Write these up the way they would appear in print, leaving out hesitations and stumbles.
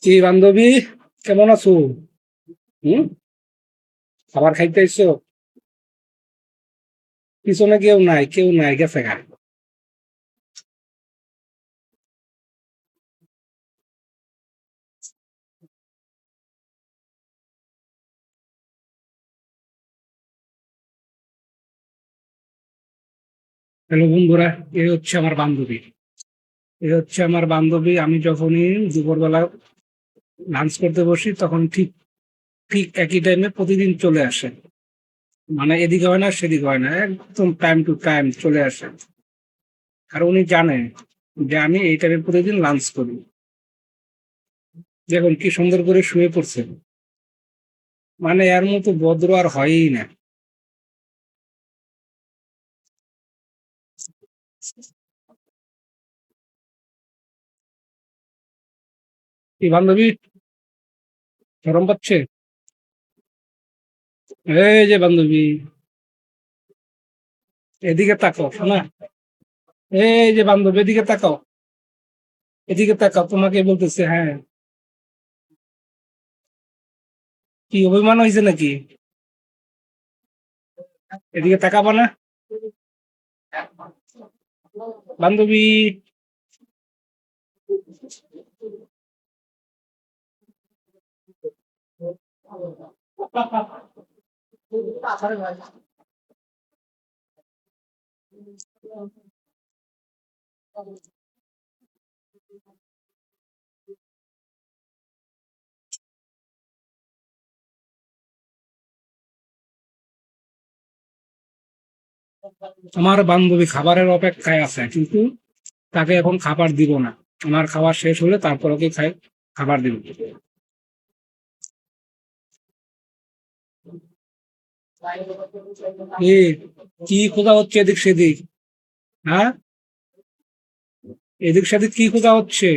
কি বান্ধবী, কেমন আছো? হুম। খাবার খাইতে আইছো? পিছনে কেউ নাই, কেউ নাই, গেছে গা। হ্যালো বন্ধুরা, এ হচ্ছে আমার বান্ধবী। আমি যখনই দুপুরবেলা লাঞ্চ করতে বসি তখন ঠিক ঠিক একই টাইমে প্রতিদিন চলে আসে। মানে এদিকে হয় না, সেদিকে হয় না, একদম টাইম টু টাইম চলে আসে। আর উনি জানে যে আমি এই টাইমে প্রতিদিন লাঞ্চ করি। দেখুন কি সুন্দর করে শুয়ে পড়ছে। মানে এর মতো ভদ্র আর হয়ই না। এই বান্ধবী গরম পাচ্ছে? এই যে বান্ধবী, এদিকে তাকাও শোনা। এই যে বান্ধবী, এদিকে তাকাও। এদিকে তাকাও, তোমাকে বলতেছে। হ্যাঁ, কি অভিমান হয়েছে নাকি? এদিকে তাকাবা না বান্ধবী? আমার বান্ধবী খাবারের অপেক্ষায় আছে, কিন্তু তাকে এখন খাবার দিব না। আমার খাবার শেষ হলে তারপর ওকে খাবার দিব। কি কি খোঁজা হচ্ছে এদিক সেদিক? হ্যাঁ, এদিক সেদিক কি খোঁজা হচ্ছে?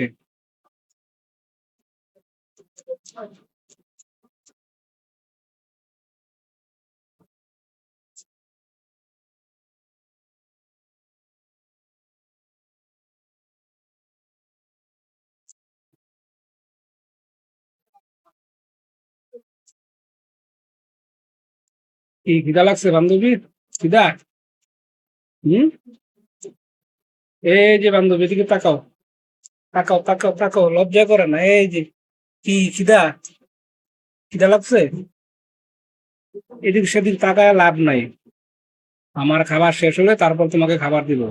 কি খিদা লাগছে বান্ধবী? খিদা? হম। এই যে বান্ধবী, এদিকে তাকাও। তাকাও তাকাও তাকাও, লজ্জা করে না? এই যে, কি খিদা? খিদা লাগছে? এদিক সেদিক তাকায় লাভ নাই। আমার খাবার শেষ হলে তারপর তোমাকে খাবার দিব।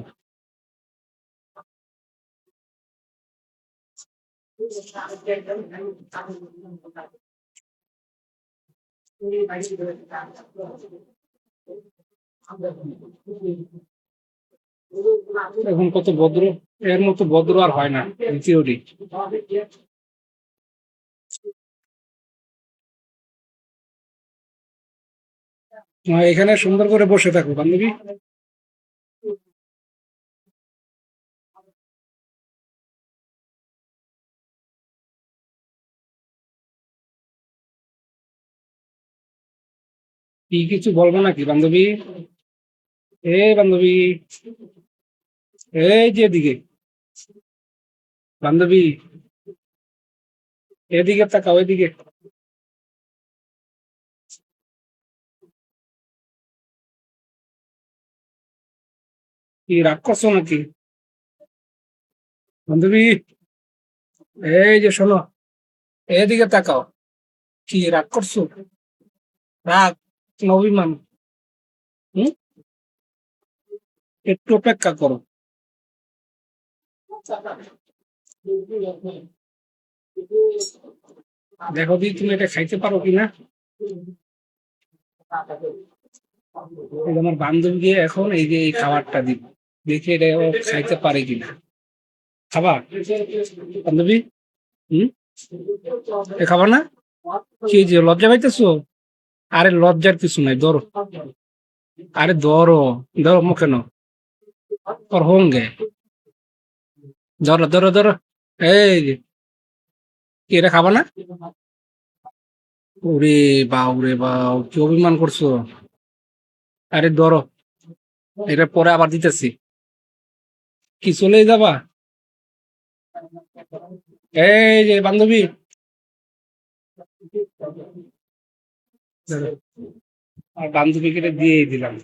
এখন কত ভদ্র, এর মতো ভদ্র আর হয় না দ্বিতীয়টি। এখানে সুন্দর করে বসে থাকো বান্ধবী। কি কিছু বলবো নাকি বান্ধবী? এ বান্ধবী, এই যে এদিকে বান্ধবী, এদিকে তাকাও, এদিকে। কি রাগ করছো নাকি বান্ধবী? এই যে শোনো, এদিকে তাকাও। কি রাগ করছো? রাগ না অভিমান? হুম। একটু অপেক্ষা করো। দেখো দি তুমি এটা খাইতে পারো কিনা। এই যে আমার বান্ধবীকে এখন এই যে এই খাবারটা দিব, দেখি এটা ও খাইতে পারে কিনা। খাবা বান্ধবী? হম। এ খাবা না? কি যে লজ্জা পাইতেছো? আরে লজ্জার কিছু নাই, ধরো। আরে ধরো, ধরো মুখে নাও। ওর হোঙ্গে, ধরো ধরো ধরো। এই যে, কি এটা খাবা না? ওরে বাউ রে বাউ, কি অভিমান করছো? আরে ধরো, এটা পরে আবার দিতেছি। কি চলেই যাবা? এই যে বান্ধবী, আর বান্ধবীকে এটা দিয়েই দিলাম।